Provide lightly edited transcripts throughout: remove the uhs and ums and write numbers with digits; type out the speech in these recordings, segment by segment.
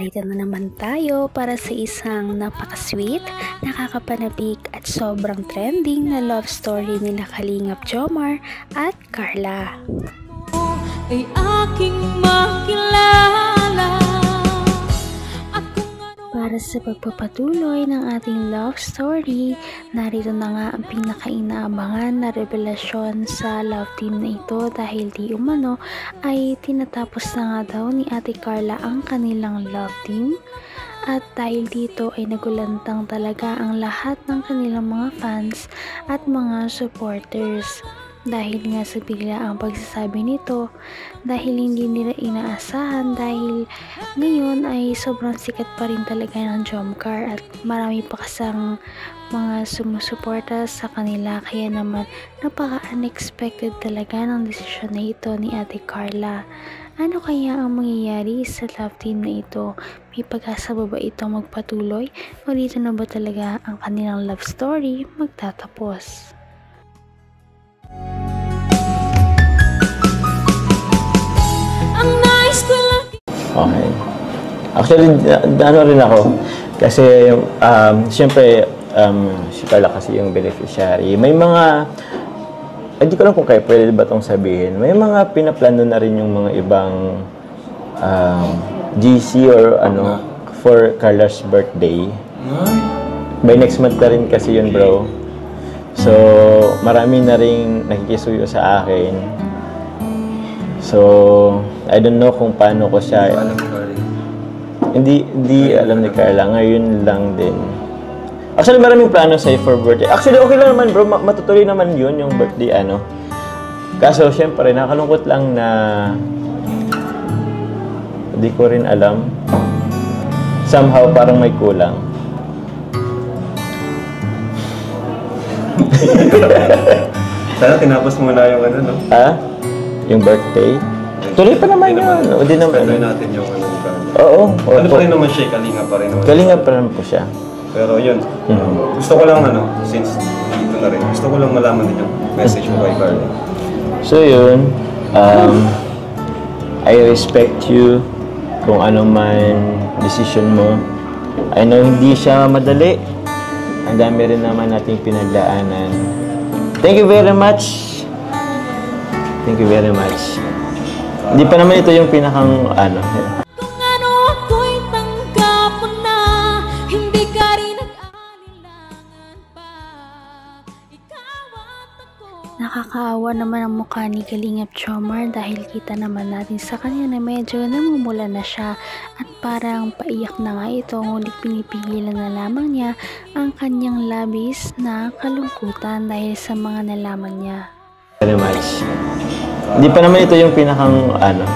Narito na naman tayo para sa isang napaka-sweet, nakakapanabik at sobrang trending na love story nila Kalingap Jomar at Carla. Ay aking makilala. Para sa pagpapatuloy ng ating love story, narito na nga ang pinaka-inaabangan na revelasyon sa love team na ito dahil di umano ay tinatapos na nga daw ni Ate Carla ang kanilang love team. At dahil dito ay nagulantang talaga ang lahat ng kanilang mga fans at mga supporters. Dahil nga sa bigla ang pagsasabi nito, dahil hindi nila inaasahan dahil ngayon ay sobrang sikat pa rin talaga ng Jomcar at marami pa kasang mga sumusuporta sa kanila, kaya naman napaka-unexpected talaga ng desisyon na ito ni Ate Carla. Ano kaya ang mangyayari sa love team na ito? May pag-asa ba itong magpatuloy o dito na ba talaga ang kanilang love story magtatapos? Okay. Actually, ano rin ako. Kasi, siyempre, si Carla kasi yung beneficiary. May mga, hindi ko lang kung kaya pwede ba itong sabihin. May mga pinaplano na rin yung mga ibang GC or ano, for Carla's birthday. By next month na rin kasi yun, bro. So, marami na rin nakikisuyo sa akin. So, I don't know kung paano ko siya. Hindi alam ni Carla. Ngayon lang din. Actually, maraming plano sa'yo for birthday. Actually, okay lang naman, bro. Matutuloy naman yun, yung birthday, ano. Kaso, syempre, nakalungkot lang na hindi ko rin alam. Somehow, parang may kulang. Sana tinapos muna yung ano, no? Ha? Yung birthday? Tuloy pa naman yun. O, di naman. Tuloy natin yung ano. Oo. Ano pa rin naman siya? Kalinga pa rin naman. Kalinga pa rin po siya. Pero yun, gusto ko lang ano, since dito na rin, gusto ko lang malaman din yung message mo kay Carla. So yun, I respect you kung ano man decision mo. I know hindi siya madali. Ang dami rin naman nating pinagdaanan. Thank you very much. Thank you very much. Hindi pa naman ito yung pinakang ano. Kung ano ako'y tanggap mo na, hindi ka rin nag-alilangan pa. Ikaw at ako. Nakakaawa naman ang mukha ni Kalingap Jomar dahil kita naman natin sa kanya na medyo namumula na siya at parang paiyak na nga ito, ngunit pinipigilan na lamang niya ang kanyang labis na kalungkutan dahil sa mga nalaman niya. Very much. Hindi pa naman ito yung pinakang ano.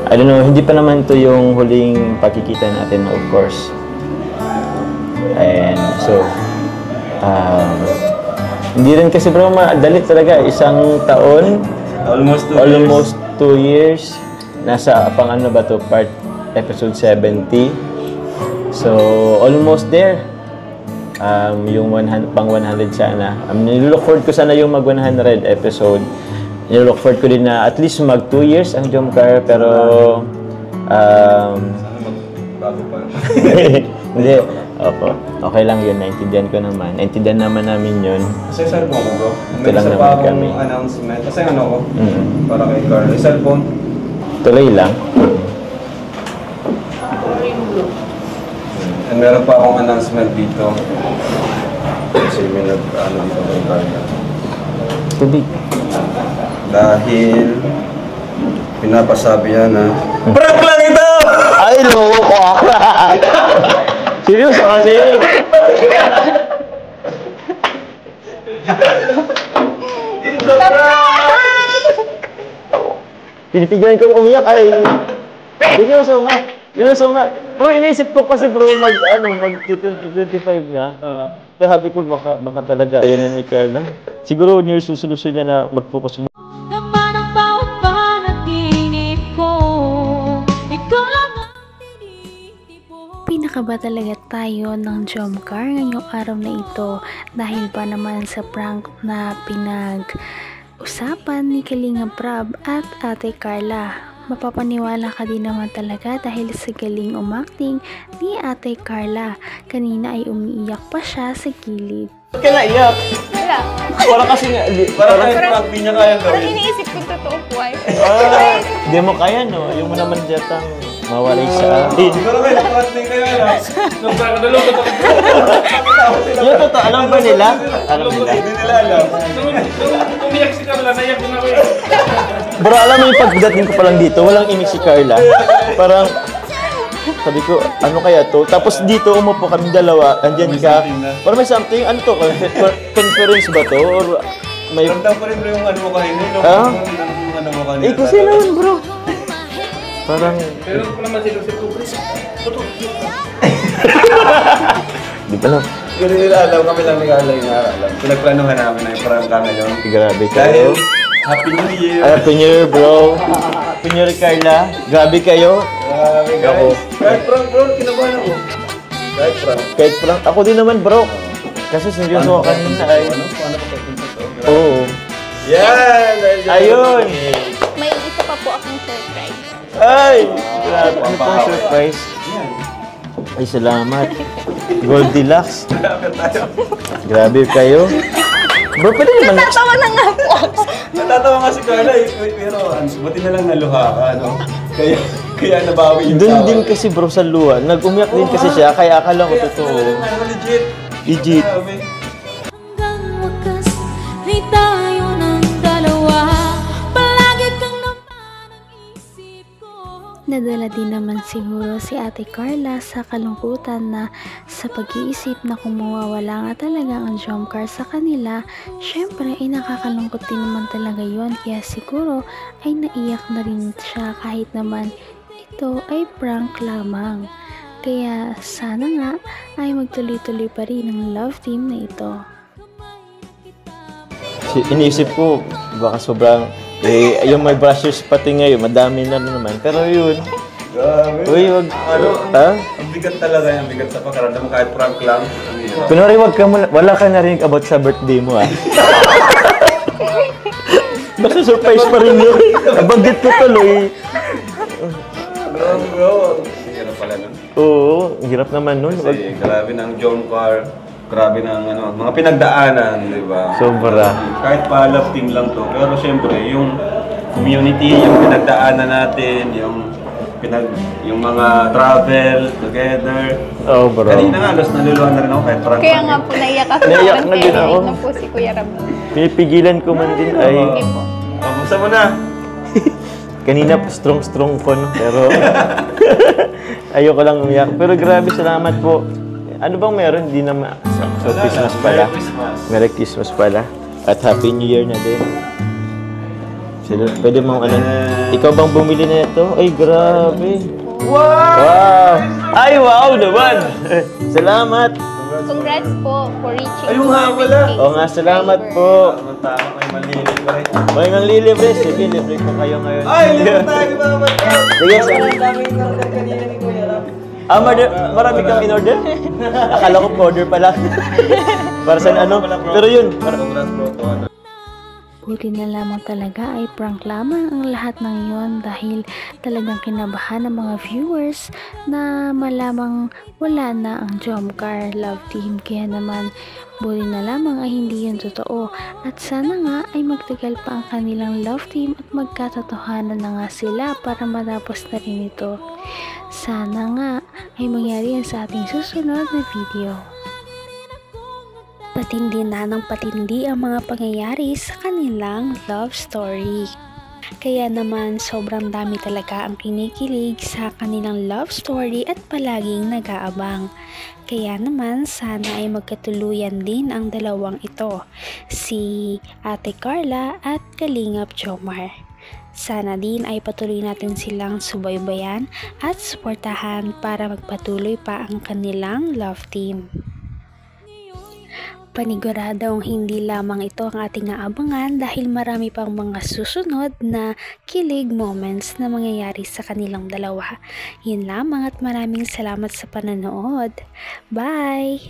I don't know, hindi pa naman ito yung huling pagkikita natin, of course. And so, hindi rin kasi bro madali talaga. Isang taon, almost 2 years. Nasa pang ano ba to, part episode 70. So, almost there. Yung pang 100 sana. Nilook forward ko sana yung mag 100 episode. Nilook forward ko din na at least mag 2 years ang Jomcar, pero Sana magbago pa. hindi. Opo. Okay lang yun. Naintindihan ko naman. Naintindihan naman namin yun. Kasi cellphone ko, bro. Ito lang naman kami. Announcement. Kasi ano ko, para kay Carla. Cellphone. Tuloy lang. And meron pa akong announcement dito. Kasi may nag-ano dito kay Carla. Tubig. Dahil pinapasabi niya na prank lang ito! Ay, loko ka! Seryoso kasi? Pinipigilan ko umiyak ay. Seryoso nga. Seryoso nga. Bro, inisip ko kasi bro, mag-25 nga. Pero sabi ko baka talaga. Ayan na ni Carla. Siguro near susunod na mag-focus mo. Naman ang bawat panaginip ko, ikaw lang ang tinitibo. Pinakaba talaga tayo ng Jomcar ngayong araw na ito dahil pa naman sa prank na pinag-usapan ni Kalingap Rab at Ate Carla. Mapapaniwala ka din naman talaga dahil sa galing umakting ni Ate Carla. Kanina ay umiiyak pa siya sa gilid. Ba't ka naiyak? Wala. Parang kasi nga, Parang kahit prank, di niya kayang Parang gawin. iniisip ko totoo po ay. Hindi mo kaya, no? Yung mo naman diyatang mawalay sa akin. Siguro kayo, nakarating kayo, Yung totoo, alam ba nila? Alam nila? Hindi nila alam. Umiyak si Carla, naiyak din ako Bro, alam mo yung pagdating ko pa lang dito, walang imik si Carla. Parang, sabi ko, ano kaya to? Tapos dito, umupo kami dalawa, andyan ka. Parang may something, ano to? Conference ba to? Or may... Ramdam ko rin bro yung ano mo kanina. Ah? Yung ano mo kanina. Eh, kasi naman bro. Parang... Pero ko naman sila si Kubris. Di ba lang? Hindi nila alam, kami lang ni Carla yung alam. Pinagplanuhan namin na yung parang ka ngayon. Grabe Dahil, kayo. Happy New Year! Happy New Year, bro. Happy New Year, Carla. Grabe kayo. Grabe Ako. guys. Kahit prank bro, kinabahan ako. Kahit prank. Kahit prank, ako din naman, bro. Kasi seryoso ako kanina ay... Paano pa pagpunta to? Oo. Yan! Ayun! May isa pa po akong surprise. Ay! Grabe. Ano pong surprise? Ay, salamat. Goldilocks. Grabe tayo. Grabe kayo. Bro, pwede naman... Natatawa na nga po. Natatawa nga si Carla eh. Pero buti na lang naluha ka, no? Kaya nabawi yung Doon tawa. din kasi bro sa luha. Nag-umiyak din kasi siya, kaya akala ko totoo. Legit. Legit. Grabe. Hanggang wakas ay tayo ng dalawa. Palagi kang naman ang isip ko. Nadala din naman siguro si Ate Carla sa kalungkutan na sa pag-iisip na kung mawawala nga talaga ang jump car sa kanila, syempre ay nakakalungkot din naman talaga yon, kaya siguro ay naiyak na rin siya kahit naman ito ay prank lamang. Kaya sana nga ay magtuloy-tuloy pa rin ang love team na ito. Iniisip ko, baka sobrang... yung may brushers pati ngayon, madami na naman. Pero yun, Grabe. uy, wag... Ano? Ha? Ang bigat talaga yung bigat sa pakaramdam mo kahit prank lang. Ang hirap. Kunwari, wala ka narinig about sa birthday mo, ah. Basta surprise pa rin yun. Nabanggit ko tuloy. Grabe bro. Hirap pala nun. Oo, ang hirap naman nun. Kasi grabe ng jump car. Grabe ng ano, mga pinagdaanan, di ba? Sobra. Kahit pa love team lang to. Pero syempre, yung community, yung pinagdaanan natin, yung mga travel together. Oh, bro. Kanina nga, alas naluluhan na rin ako kahit prank. Kaya nga po naiyak ako. Naiyak na din ako. Na po si Kuya Ram. Pinipigilan ko man din ay... Sige po. Buksan mo na. Kanina strong ko, no? Pero ayoko lang umiyak. Pero grabe, salamat po. Ano bang meron? Hindi na So, Christmas pala. Merry Christmas. Merry Christmas pala. At Happy New Year na din. Sino, pwede mong ano? Ikaw bang bumili na ito? Ay, grabe. Wow! Ay, wow naman! Salamat! Congrats po for reaching Ayun nga pala. Oo nga, salamat po. Tama kayo malilip pa rin. May nang lilibre. Sige, libre ko kayo ngayon. Ay, libre tayo mga bata. Sige, sige. Marami kang in-order? Akala ko order pala. Para sa ano? Pero yun. Congrats bro to ano. Buti na lamang talaga ay prank lamang ang lahat ng yon dahil talagang kinabahan ng mga viewers na malamang wala na ang jump car love team. Kaya naman buti na lamang ay hindi yun totoo at sana nga ay magtagal pa ang kanilang love team at magkatotohanan na nga sila para matapos na rin ito. Sana nga ay mangyari yan sa ating susunod na video. Patindi na ng patindi ang mga pangyayari sa kanilang love story. Kaya naman sobrang dami talaga ang kinikilig sa kanilang love story at palaging nag-aabang. Kaya naman sana ay magkatuluyan din ang dalawang ito, si Ate Carla at Kalingap Jomar. Sana din ay patuloy natin silang subaybayan at suportahan para magpatuloy pa ang kanilang love team. Paniguradong hindi lamang ito ang ating aabangan dahil marami pang mga susunod na kilig moments na mangyayari sa kanilang dalawa. Yun lamang at maraming salamat sa panonood. Bye!